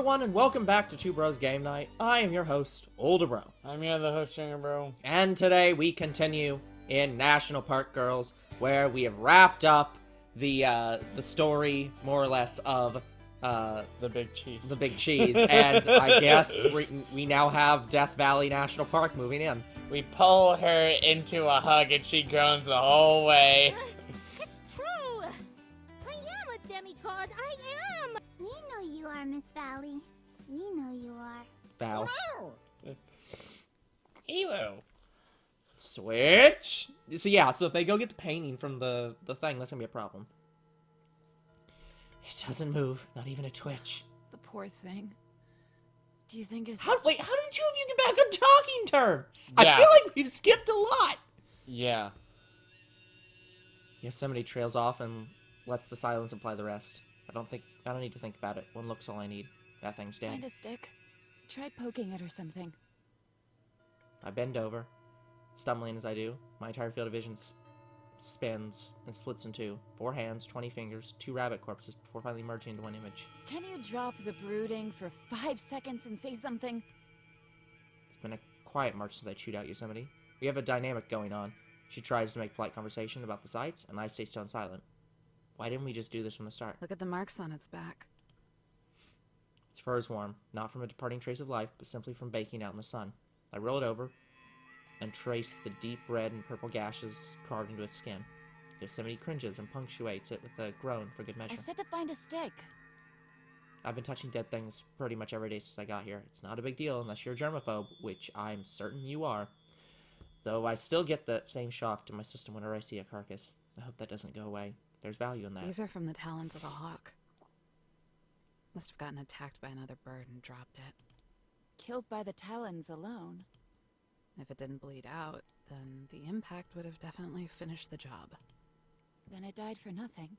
everyone, and welcome back to Two Bros Game Night. I am your host, Older Bro. I'm your other host, Younger Bro. And today we continue in National Park Girls, where we have wrapped up the story, more or less, of the Big Cheese. The Big Cheese, and I guess we now have Death Valley National Park moving in. We pull her into a hug and she groans the whole way. It's true! I am a demigod, I am! We know you are, Miss Valley. We know you are. Val. Ew. Switch! So if they go get the painting from the thing, that's gonna be a problem. It doesn't move, not even a twitch. The poor thing. Do you think it's... How did the two of you get back on talking terms? Yeah. I feel like we've skipped a lot. Yeah. Yosemite trails off and lets the silence imply the rest. I don't need to think about it. One look's all I need. That thing's dead. Find a stick. Try poking it or something. I bend over, stumbling as I do. My entire field of vision spins and splits in two. 4 hands, 20 fingers, 2 rabbit corpses before finally merging into one image. Can you drop the brooding for 5 seconds and say something? It's been a quiet march since I chewed out Yosemite. We have a dynamic going on. She tries to make polite conversation about the sights, and I stay stone silent. Why didn't we just do this from the start? Look at the marks on its back. Its fur is warm, not from a departing trace of life, but simply from baking out in the sun. I roll it over and trace the deep red and purple gashes carved into its skin. Yosemite cringes and punctuates it with a groan for good measure. I said to find a stick. I've been touching dead things pretty much every day since I got here. It's not a big deal unless you're a germaphobe, which I'm certain you are. Though I still get the same shock to my system whenever I see a carcass. I hope that doesn't go away. There's value in that. These are from the talons of a hawk. Must have gotten attacked by another bird and dropped it. Killed by the talons alone. If it didn't bleed out, then the impact would have definitely finished the job. Then it died for nothing.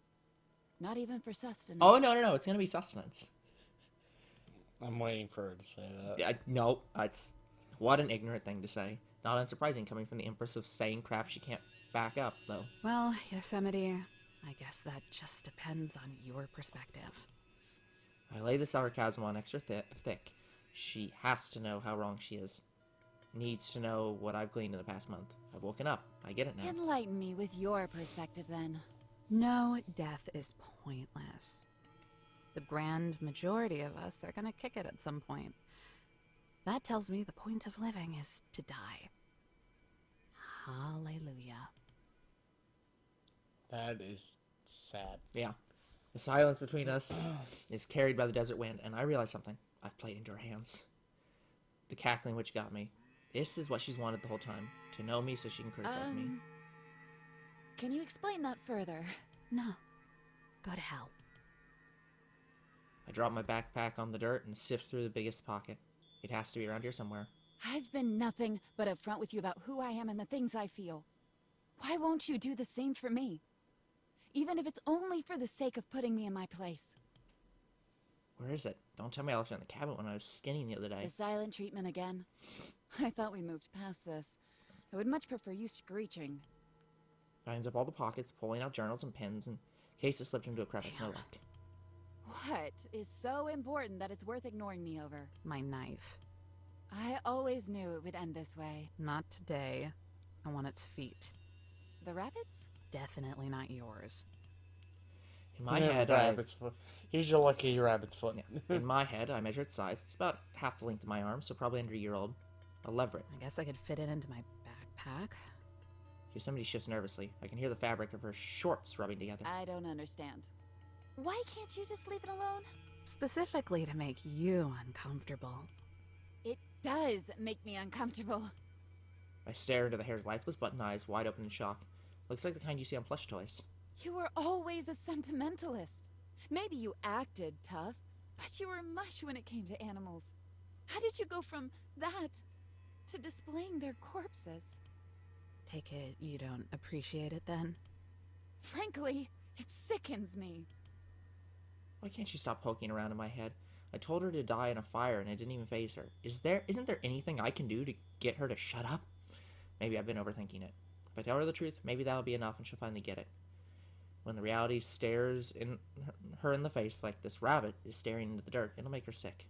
Not even for sustenance. Oh, no. It's gonna be sustenance. I'm waiting for her to say that. No, it's... What an ignorant thing to say. Not unsurprising coming from the Empress of saying crap she can't back up, though. Well, Yosemite, I guess that just depends on your perspective. I lay the sarcasm on extra thick. She has to know how wrong she is. Needs to know what I've gleaned in the past month. I've woken up. I get it now. Enlighten me with your perspective, then. No, death is pointless. The grand majority of us are gonna kick it at some point. That tells me the point of living is to die. Hallelujah. That is sad. Yeah. The silence between us is carried by the desert wind, and I realize something. I've played into her hands. The cackling witch got me. This is what she's wanted the whole time. To know me so she can criticize me. Can you explain that further? No. Go to hell. I drop my backpack on the dirt and sift through the biggest pocket. It has to be around here somewhere. I've been nothing but upfront with you about who I am and the things I feel. Why won't you do the same for me? Even if it's only for the sake of putting me in my place. Where is it? Don't tell me I left it in the cabin when I was skinning the other day. The silent treatment again. I thought we moved past this. I would much prefer you screeching. Finds up all the pockets, pulling out journals and pens, in case it slipped into a crevice. No luck. What is so important that it's worth ignoring me over? My knife. I always knew it would end this way. Not today. I want its feet. The rabbits? Definitely not yours. In my Yeah, head, rabbit's foot. Here's your lucky rabbit's foot. in my head, I measure its size. It's about half the length of my arm, so probably under a year old. I'll lever it. I guess I could fit it into my backpack. Yosemite shifts nervously. I can hear the fabric of her shorts rubbing together. I don't understand. Why can't you just leave it alone? Specifically to make you uncomfortable. It does make me uncomfortable. I stare into the hare's lifeless button eyes, wide open in shock. Looks like the kind you see on plush toys. You were always a sentimentalist. Maybe you acted tough, but you were mush when it came to animals. How did you go from that to displaying their corpses? Take it you don't appreciate it then? Frankly, it sickens me. Why can't she stop poking around in my head? I told her to die in a fire and it didn't even faze her. Isn't there anything I can do to get her to shut up? Maybe I've been overthinking it. If I tell her the truth, maybe that'll be enough and she'll finally get it. When the reality stares her in the face like this rabbit is staring into the dirt, it'll make her sick.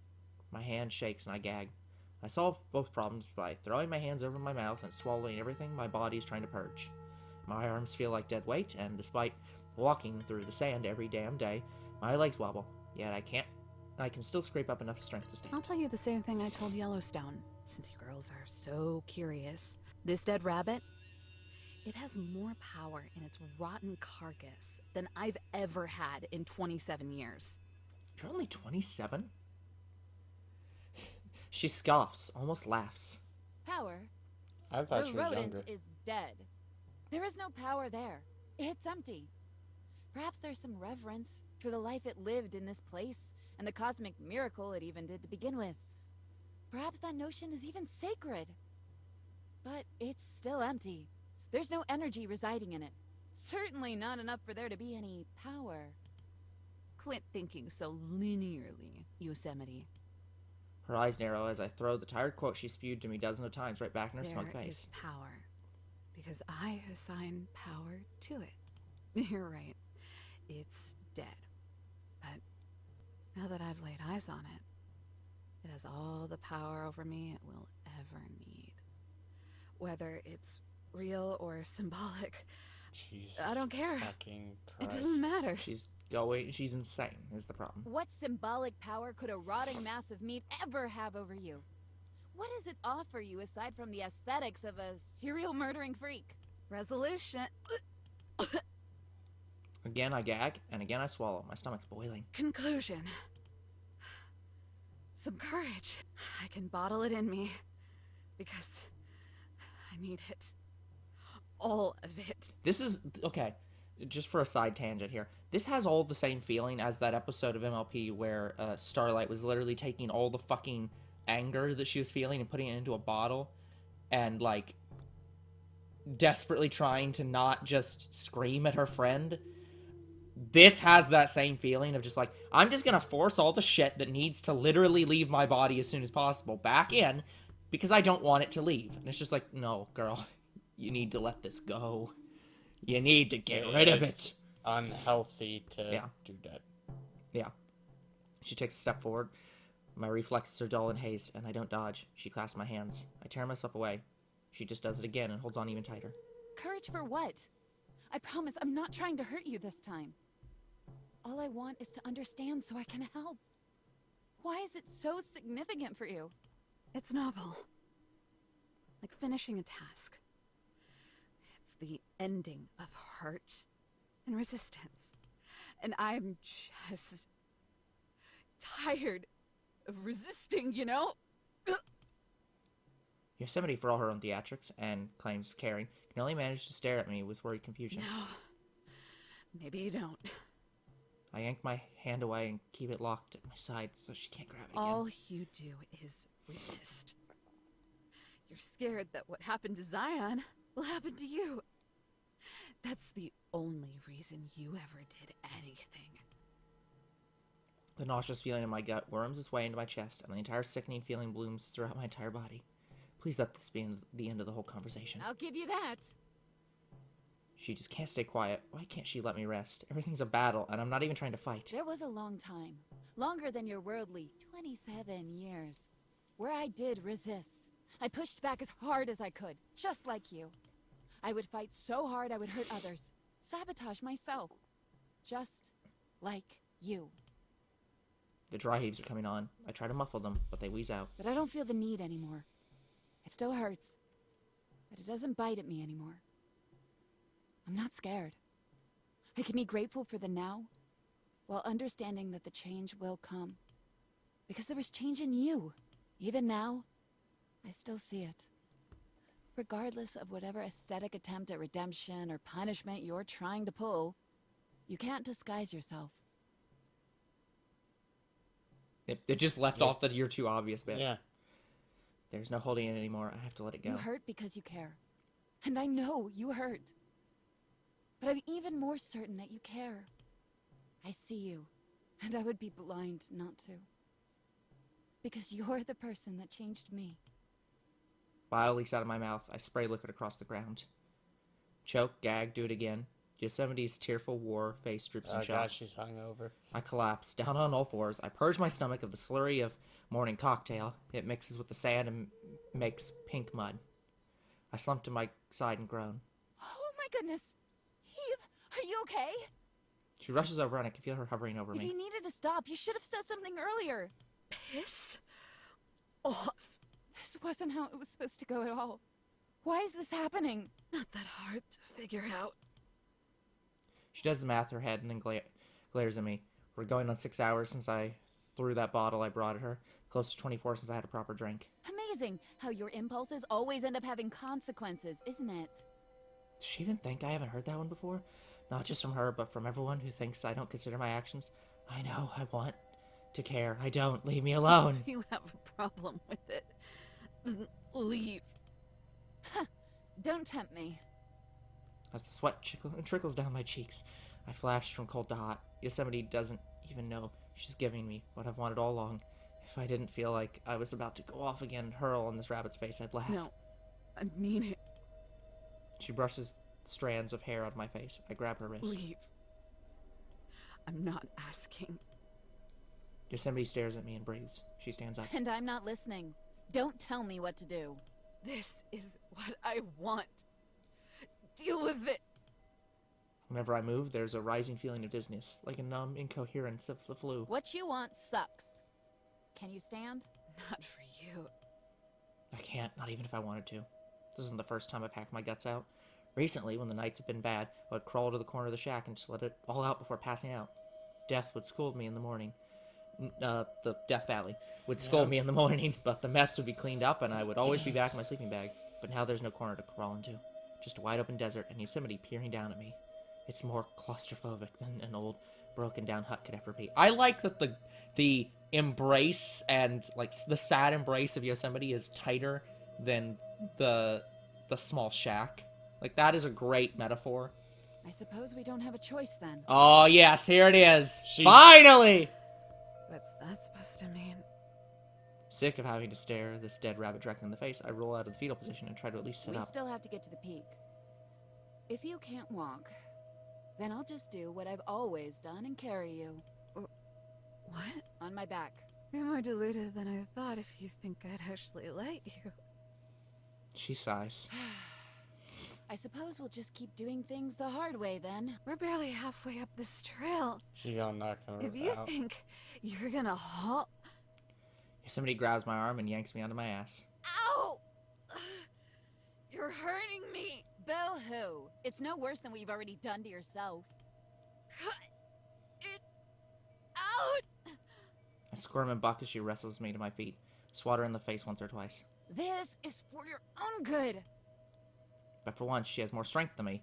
My hand shakes and I gag. I solve both problems by throwing my hands over my mouth and swallowing everything my body is trying to purge. My arms feel like dead weight, and despite walking through the sand every damn day, my legs wobble. Yet I can still scrape up enough strength to stand. I'll tell you the same thing I told Yellowstone, since you girls are so curious. This dead rabbit, it has more power in its rotten carcass than I've ever had in 27 years. You're only 27? She scoffs, almost laughs. Power? I thought The she was rodent younger. is dead. There is no power there. It's empty. Perhaps there's some reverence for the life it lived in this place and the cosmic miracle it even did to begin with. Perhaps that notion is even sacred. But it's still empty. There's no energy residing in it. Certainly not enough for there to be any power. Quit thinking so linearly, Yosemite. Her eyes narrow as I throw the tired quote she spewed to me dozens of times right back in her smug There face. is power. Because I assign power to it. You're right. It's dead. But now that I've laid eyes on it, it has all the power over me it will ever need. Whether it's real or symbolic, Jesus I don't care. fucking It Christ. doesn't matter. She's insane, is the problem. What symbolic power could a rotting mass of meat ever have over you? What does it offer you aside from the aesthetics of a serial murdering freak? Resolution. Again I gag, and again I swallow. My stomach's boiling. Conclusion. Some courage. I can bottle it in me. Because I need it. All of it. This is, okay, just for a side tangent here. This has all the same feeling as that episode of MLP where Starlight was literally taking all the fucking anger that she was feeling and putting it into a bottle and, like, desperately trying to not just scream at her friend. This has that same feeling of just like, I'm just gonna force all the shit that needs to literally leave my body as soon as possible back in because I don't want it to leave. And it's just like, no, girl, you need to let this go. You need to get rid of It's it. unhealthy to Yeah. do that. Yeah. She takes a step forward. My reflexes are dull in haste, and I don't dodge. She clasps my hands. I tear myself away. She just does it again and holds on even tighter. Courage for what? I promise I'm not trying to hurt you this time. All I want is to understand so I can help. Why is it so significant for you? It's noble. Like finishing a task. It's the ending of hurt and resistance. And I'm just tired of resisting, you know? Yosemite, for all her own theatrics and claims of caring, can only manage to stare at me with worried confusion. No. Maybe you don't. I yank my hand away and keep it locked at my side so she can't grab it again. All you do is resist. You're scared that what happened to Zion will happen to you. That's the only reason you ever did anything. The nauseous feeling in my gut worms its way into my chest, and the entire sickening feeling blooms throughout my entire body. Please let this be the end of the whole conversation. I'll give you that. She just can't stay quiet. Why can't she let me rest? Everything's a battle, and I'm not even trying to fight. There was a long time, longer than your worldly 27 years, where I did resist. I pushed back as hard as I could, just like you. I would fight so hard I would hurt others, sabotage myself, just like you. The dry heaves are coming on. I try to muffle them, but they wheeze out. But I don't feel the need anymore. It still hurts, but it doesn't bite at me anymore. I'm not scared. I can be grateful for the now, while understanding that the change will come. Because there is change in you. Even now, I still see it. Regardless of whatever aesthetic attempt at redemption or punishment you're trying to pull, you can't disguise yourself. It just left off the you're too obvious bit. Yeah. There's no holding it anymore. I have to let it go. You hurt because you care. And I know you hurt. But I'm even more certain that you care. I see you, and I would be blind not to. Because you're the person that changed me. Bile leaks out of my mouth. I spray liquid across the ground. Choke, gag, do it again. Yosemite's tearful war face droops in Oh shock. god, she's hungover. I collapse, down on all fours. I purge my stomach of the slurry of Morning cocktail. It mixes with the sand and makes pink mud. I slump to my side and groan. Oh my goodness. Eve, are you okay? She rushes over and I can feel her hovering over If me. you needed to stop, you should have said something earlier. Piss off. This wasn't how it was supposed to go at all. Why is this happening? Not that hard to figure out. She does the math in her head and then glares at me. We're going on 6 hours since I threw that bottle I brought at her. Close to 24 since I had a proper drink. Amazing how your impulses always end up having consequences, isn't it? Does she even think I haven't heard that one before? Not just from her, but from everyone who thinks I don't consider my actions. I know I want to care. I don't. Leave me alone. You have a problem with it. Then leave. Don't tempt me. As the sweat trickles down my cheeks, I flash from cold to hot. Yosemite doesn't even know she's giving me what I've wanted all along. If I didn't feel like I was about to go off again and hurl on this rabbit's face, I'd laugh. No, I mean it. She brushes strands of hair out of my face. I grab her wrist. Leave. I'm not asking. Yosemite stares at me and breathes. She stands up. And I'm not listening. Don't tell me what to do. This is what I want. Deal with it. Whenever I move, there's a rising feeling of dizziness, like a numb incoherence of the flu. What you want sucks. Can you stand? Not for you. I can't, not even if I wanted to. This isn't the first time I've hacked my guts out. Recently, when the nights have been bad, I would crawl to the corner of the shack and just let it all out before passing out. Death would scold me in the morning. The Death Valley would scold me in the morning, but the mess would be cleaned up and I would always be back in my sleeping bag. But now there's no corner to crawl into. Just a wide open desert and Yosemite peering down at me. It's more claustrophobic than an old, broken down hut could ever be. I like that the embrace and like the sad embrace of Yosemite is tighter than the small shack. Like that is a great metaphor. I suppose we don't have a choice then. Oh yes, here it is. Finally! What's that supposed to mean? Sick of having to stare this dead rabbit directly in the face, I roll out of the fetal position and try to at least sit We up. still have to get to the peak. If you can't walk, then I'll just do what I've always done and carry you. What? On my back. You're more deluded than I thought if you think I'd actually let you. She sighs. I suppose we'll just keep doing things the hard way then. We're barely halfway up this trail. She's gonna knock her If you out. think you're gonna halt... Yosemite grabs my arm and yanks me onto my ass. Ow! You're hurting me! Boo-hoo. It's no worse than what you've already done to yourself. Cut it out! I squirm and buck as she wrestles me to my feet. Swat her in the face once or twice. This is for your own good. But for once, she has more strength than me.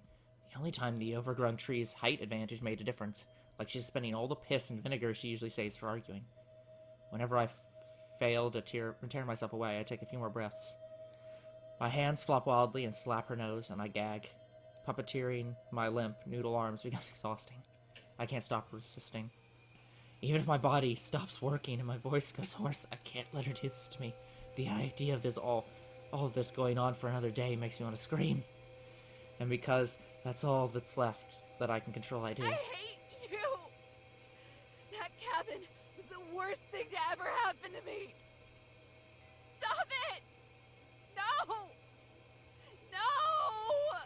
The only time the overgrown tree's height advantage made a difference. Like she's spending all the piss and vinegar she usually saves for arguing. Whenever I fail to tear myself away, I take a few more breaths. My hands flop wildly and slap her nose, and I gag. Puppeteering my limp, noodle arms becomes exhausting. I can't stop resisting. Even if my body stops working and my voice goes hoarse, I can't let her do this to me. The idea of this all of this going on for another day makes me want to scream. And because that's all that's left that I can control, I do. I hate you! That cabin was the worst thing to ever happen to me! Stop it! No! No!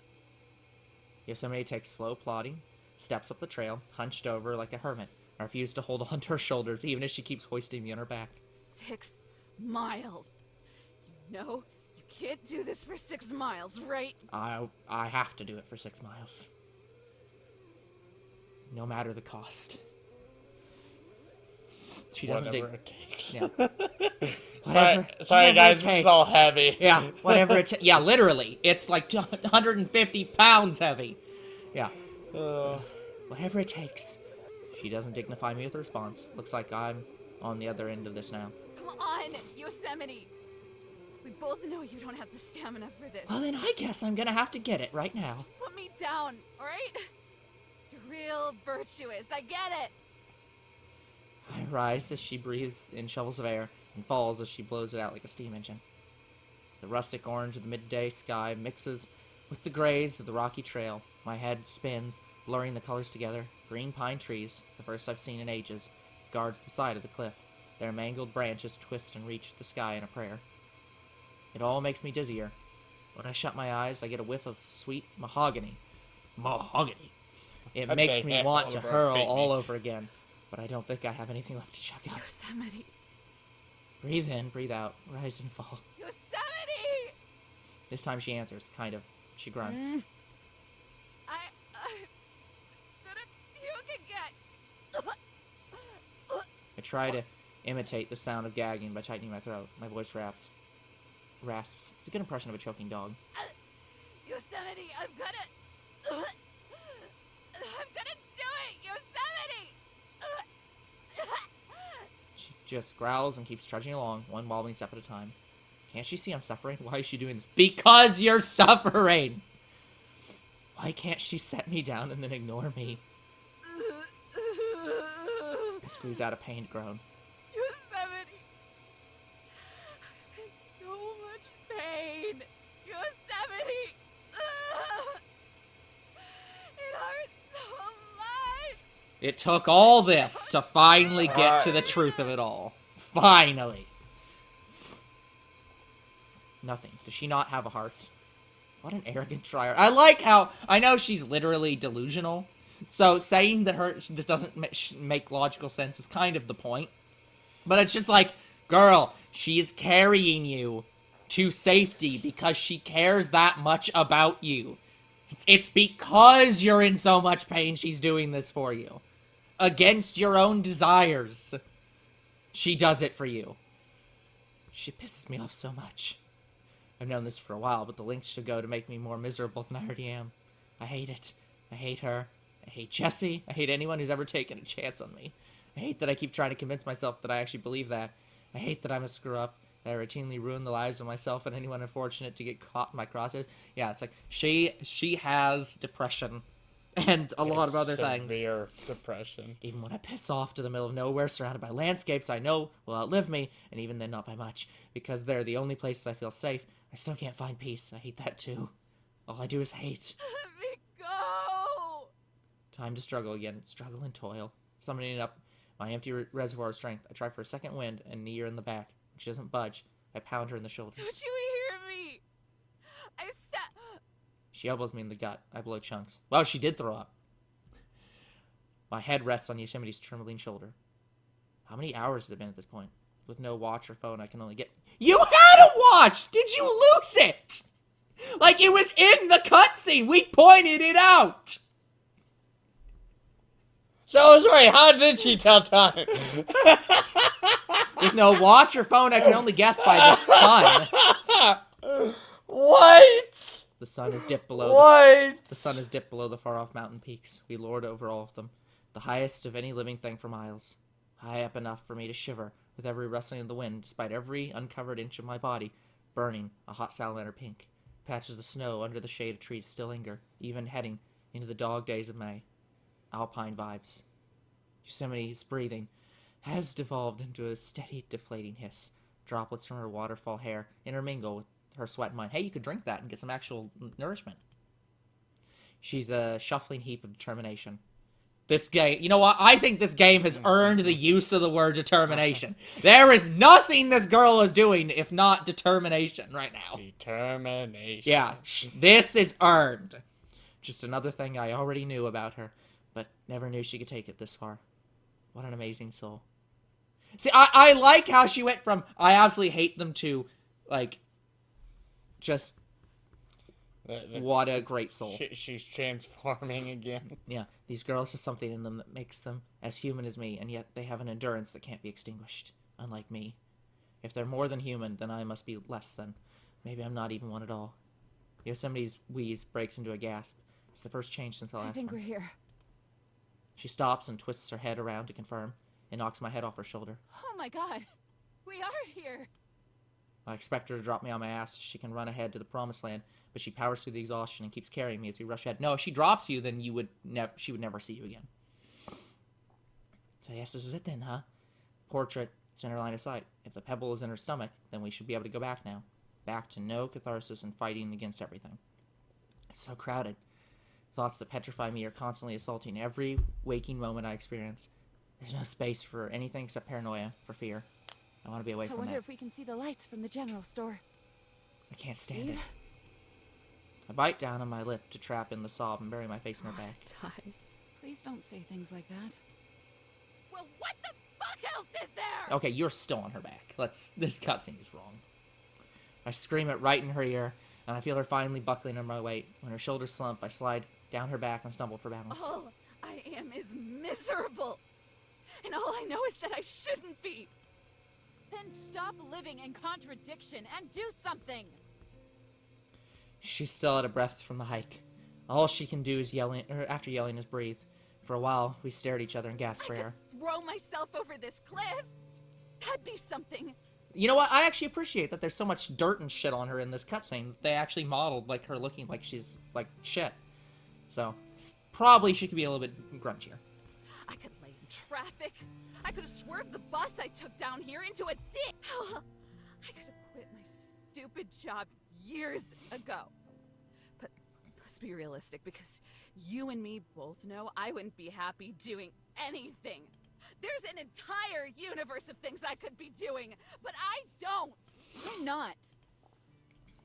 Yosemite takes slow plodding, steps up the trail, hunched over like a hermit. I refuse to hold on to her shoulders, even as she keeps hoisting me on her back. 6 miles. You know, you can't do this for 6 miles, right? I have to do it for 6 miles. No matter the cost. She doesn't Whatever dig. it takes. Yeah. Sorry, whatever guys, it this is takes. all heavy. Yeah, whatever it yeah, literally. It's like 150 pounds heavy. Yeah. Whatever it takes. She doesn't dignify me with a response. Looks like I'm on the other end of this now. Come on, Yosemite. We both know you don't have the stamina for this. Well, then I guess I'm gonna have to get it right now. Just put me down, alright? You're real virtuous, I get it. I rise as she breathes in shovels of air and falls as she blows it out like a steam engine. The rustic orange of the midday sky mixes with the grays of the rocky trail. My head spins, blurring the colors together. Green pine trees, the first I've seen in ages, guards the side of the cliff. Their mangled branches twist and reach the sky in a prayer. It all makes me dizzier. When I shut my eyes, I get a whiff of sweet mahogany. Mahogany. It makes me want to hurl all over again, but I don't think I have anything left to check out. Yosemite. Breathe in, breathe out, rise and fall. Yosemite! This time she answers, kind of. She grunts. I'm gonna puke again. I try to imitate the sound of gagging by tightening my throat. My voice rasps. It's a good impression of a choking dog. Yosemite, I'm gonna do it! Yosemite! She just growls and keeps trudging along, one wobbling step at a time. Can't she see I'm suffering? Why is she doing this? Because you're suffering! Why can't she set me down and then ignore me? I squeeze out a pained groan. Yosemite! I'm in so much pain! Yosemite! It hurts so much! It took all this to finally get to the truth of it all. Finally! Nothing. Does she not have a heart? What an arrogant trier. I like how... I know she's literally delusional. So saying that this doesn't make logical sense is kind of the point. But it's just like, girl, she is carrying you to safety because she cares that much about you. It's because you're in so much pain she's doing this for you. Against your own desires. She does it for you. She pisses me off so much. I've known this for a while, but the lengths she'll go to make me more miserable than I already am. I hate it. I hate her. I hate Jesse. I hate anyone who's ever taken a chance on me. I hate that I keep trying to convince myself that I actually believe that. I hate that I'm a screw-up, that I routinely ruin the lives of myself and anyone unfortunate to get caught in my crosshairs. Yeah, it's like, she has depression and a lot of other things. Severe depression. Even when I piss off to the middle of nowhere, surrounded by landscapes I know will outlive me, and even then not by much, because they're the only places I feel safe, I still can't find peace. I hate that too. All I do is hate. Let me go! Time to struggle again. Struggle and toil. Summoning up my empty reservoir of strength. I try for a second wind and knee her in the back. When she doesn't budge, I pound her in the shoulders. Don't you hear me? I said... She elbows me in the gut. I blow chunks. Well, she did throw up. My head rests on Yosemite's trembling shoulder. How many hours has it been at this point? With no watch or phone, I can only get... You had a watch! Did you lose it? Like, it was in the cutscene! We pointed it out! So I was right, how did she tell time? With no watch or phone, I can only guess by the sun. What? The sun is dipped below the sun is dipped below the far-off mountain peaks. We lord over all of them. The highest of any living thing for miles. High up enough for me to shiver with every rustling of the wind, despite every uncovered inch of my body burning a hot salamander pink. Patches of snow under the shade of trees still linger, even heading into the dog days of May. Alpine vibes. Yosemite's breathing has devolved into a steady, deflating hiss. Droplets from her waterfall hair intermingle with her sweat and mine. Hey, you could drink that and get some actual nourishment. She's a shuffling heap of determination. This game, you know what? I think this game has earned the use of the word determination. There is nothing this girl is doing if not determination right now. Determination. Yeah, this is earned. Just another thing I already knew about her, but never knew she could take it this far. What an amazing soul. See, I like how she went from, I absolutely hate them to, like, just, what a great soul. She's transforming again. Yeah, these girls have something in them that makes them as human as me, and yet they have an endurance that can't be extinguished, unlike me. If they're more than human, then I must be less than. Maybe I'm not even one at all. Yosemite's wheeze breaks into a gasp. It's the first change since the last one. I think we're here. She stops and twists her head around to confirm, and knocks my head off her shoulder. Oh my god. We are here. I expect her to drop me on my ass so she can run ahead to the promised land, but she powers through the exhaustion and keeps carrying me as we rush ahead. No, if she drops you, then she would never see you again. So yes, this is it then, huh? Portrait, center line of sight. If the pebble is in her stomach, then we should be able to go back now. Back to no catharsis and fighting against everything. It's so crowded. Thoughts that petrify me are constantly assaulting every waking moment I experience. There's no space for anything except paranoia, for fear. I want to be away I from wonder that. if we can see the lights from the general store. I can't stand Eve? it. I bite down on my lip to trap in the sob and bury my face in her back. Ty. Please don't say things like that. Well, what the fuck else is there? Okay, you're still on her back. This cutscene is wrong. I scream it right in her ear, and I feel her finally buckling under my weight. When her shoulders slump, I slide down her back and stumble for balance. All I am is miserable. And all I know is that I shouldn't be. Then stop living in contradiction and do something. She's still out of breath from the hike. All she can do is after yelling is breathe. For a while, we stare at each other and gasp for air. Throw myself over this cliff. That'd be something. You know what? I actually appreciate that there's so much dirt and shit on her in this cutscene. They actually modeled like her looking like she's like shit. So probably she could be a little bit grunchier. I could lay in traffic. I could have swerved the bus I took down here into a ditch. Hell, I could have quit my stupid job years ago. But let's be realistic, because you and me both know I wouldn't be happy doing anything. There's an entire universe of things I could be doing, but I don't. Why not?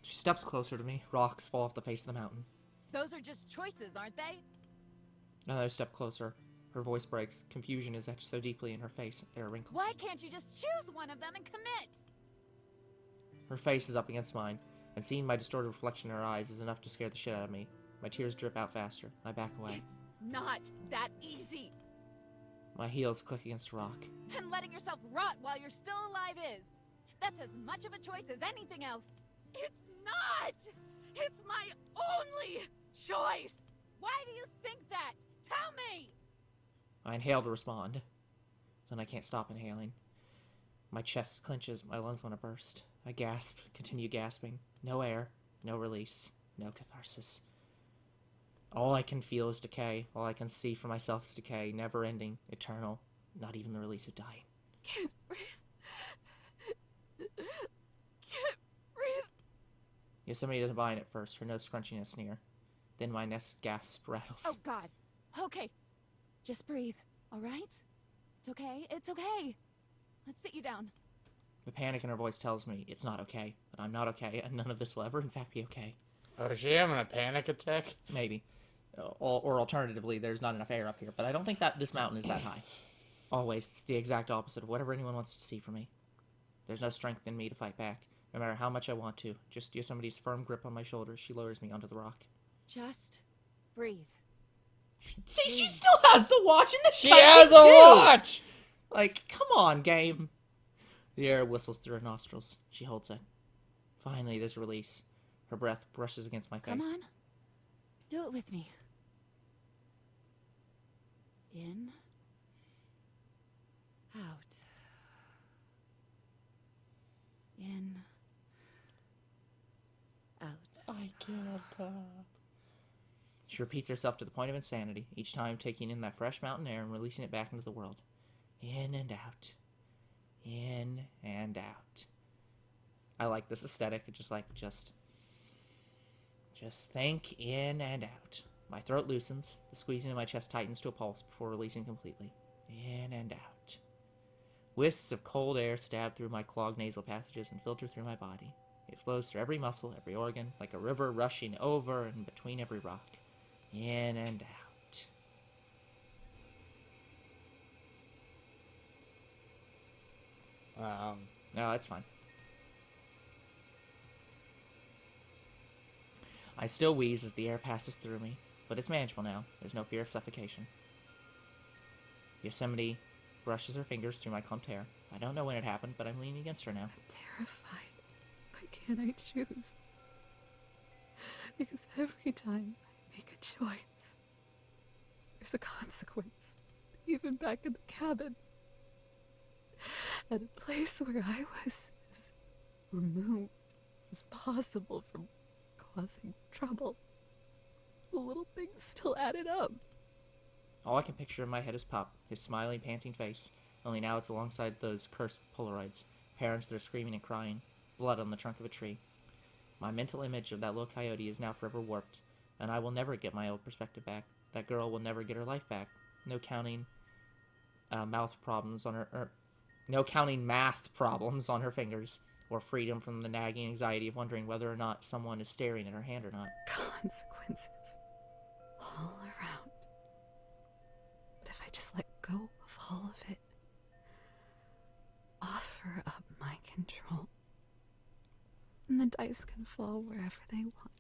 She steps closer to me. Rocks fall off the face of the mountain. Those are just choices, aren't they? Another step closer. Her voice breaks. Confusion is etched so deeply in her face, there are wrinkles. Why can't you just choose one of them and commit? Her face is up against mine, and seeing my distorted reflection in her eyes is enough to scare the shit out of me. My tears drip out faster. I back away. It's not that easy. My heels click against a rock. And letting yourself rot while you're still alive is. That's as much of a choice as anything else. It's not! It's my only choice! Why do you think that? Tell me! I inhale to respond. Then I can't stop inhaling. My chest clenches, my lungs want to burst. I gasp, continue gasping. No air, no release, no catharsis. All I can feel is decay. All I can see for myself is decay, never ending, eternal, not even the release of dying. Can't breathe. Can't breathe. Yosemite doesn't buy it at first, her nose scrunching a sneer. Then my next gasp rattles. Oh, God. Okay. Just breathe, all right? It's okay. It's okay. Let's sit you down. The panic in her voice tells me it's not okay, that I'm not okay, and none of this will ever in fact be okay. Oh, is she having a panic attack? Maybe. Or alternatively, there's not enough air up here, but I don't think that this mountain is that high. Always, it's the exact opposite of whatever anyone wants to see from me. There's no strength in me to fight back, no matter how much I want to. Just Yosemite's firm grip on my shoulders, she lowers me onto the rock. Just breathe. See, she still has the watch in this She cutscene, has a too! watch! Like, come on, game. The air whistles through her nostrils. She holds it. Finally, there's release. Her breath brushes against my face. Come on. Do it with me. In. Out. In. Out. I can't pop. She repeats herself to the point of insanity, each time taking in that fresh mountain air and releasing it back into the world. In and out. In and out. I like this aesthetic. Just think in and out. My throat loosens. The squeezing in my chest tightens to a pulse before releasing completely. In and out. Wisps of cold air stab through my clogged nasal passages and filter through my body. It flows through every muscle, every organ, like a river rushing over and between every rock. In and out. No, that's fine. I still wheeze as the air passes through me, but it's manageable now. There's no fear of suffocation. Yosemite brushes her fingers through my clumped hair. I don't know when it happened, but I'm leaning against her now. I'm terrified. Why can't I choose? Because every time I make a choice, there's a consequence. Even back in the cabin. At a place where I was as removed as possible from causing trouble. The little things still added up. All I can picture in my head is Pup, his smiling, panting face, only now it's alongside those cursed Polaroids. Parents that are screaming and crying. Blood on the trunk of a tree. My mental image of that little coyote is now forever warped, and I will never get my old perspective back. That girl will never get her life back. No counting mouth problems on her, or no counting math problems on her fingers, or freedom from the nagging anxiety of wondering whether or not someone is staring at her hand or not. Consequences all around. But if I just let go of all of it, offer up my control, and the dice can fall wherever they want.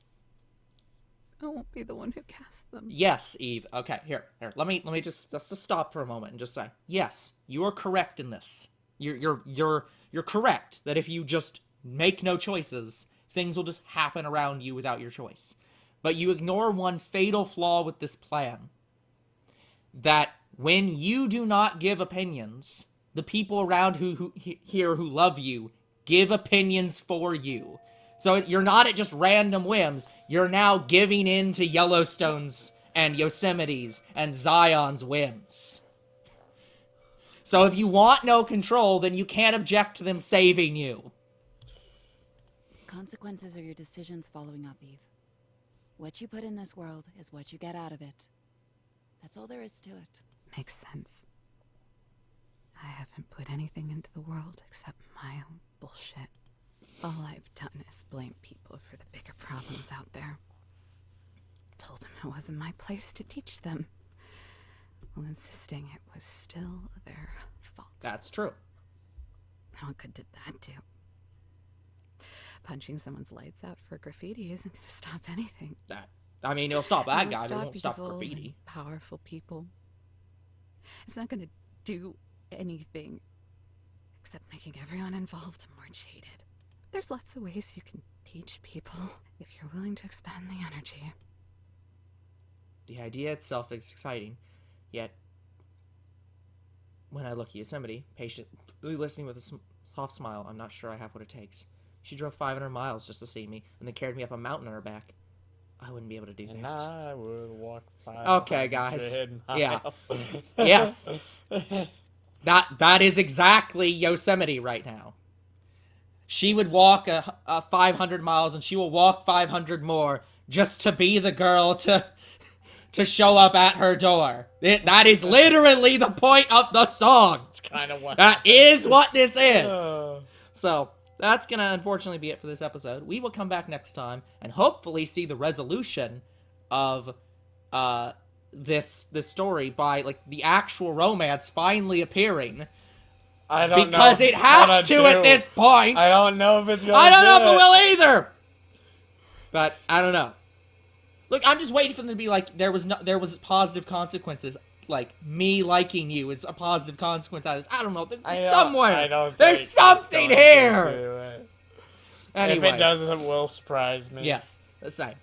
I won't be the one who casts them. Yes, Eve. Okay, here. Let me just let's just stop for a moment and just say, yes, you are correct in this. You're correct that if you just make no choices, things will just happen around you without your choice. But you ignore one fatal flaw with this plan. That when you do not give opinions, the people around who love you give opinions for you. So you're not at just random whims. You're now giving in to Yellowstone's and Yosemite's and Zion's whims. So if you want no control, then you can't object to them saving you. Consequences are your decisions following up, Eve. What you put in this world is what you get out of it. That's all there is to it. Makes sense. I haven't put anything into the world except my own bullshit. All I've done is blame people for the bigger problems out there. Told them it wasn't my place to teach them, while insisting it was still their fault. That's true. What good did that do? Punching someone's lights out for graffiti isn't going to stop anything. It'll stop that guy, but it Stop won't stop evil graffiti. and powerful people. It's not going to do anything except making everyone involved more jaded. There's lots of ways you can teach people if you're willing to expend the energy. The idea itself is exciting, yet when I look at Yosemite, patiently listening with a soft smile, I'm not sure I have what it takes. She drove 500 miles just to see me, and then carried me up a mountain on her back. I wouldn't be able to do that. And I would walk 500 Okay, guys. miles. Yeah. Yes. That is exactly Yosemite right now. She would walk a 500 miles, and she will walk 500 more just to be the girl to show up at her door. That is literally the point of the song. It's kind of what. That is what this is. So that's gonna unfortunately be it for this episode. We will come back next time and hopefully see the resolution of this story by like the actual romance finally appearing. I don't know. Because it has to at this point. I don't know if it's gonna I don't know if do it will either. But I don't know. Look, I'm just waiting for them to be like, there was positive consequences. Like me liking you is a positive consequence out of this. I don't know. Somewhere. I don't There's think something it's going here. to do it. Anyways. If it doesn't, it will surprise me. Yes, that's same.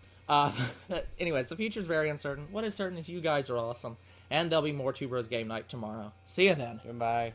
Anyways, the future's very uncertain. What is certain is you guys are awesome. And there'll be more Two Bros Game Night tomorrow. See you then. Goodbye.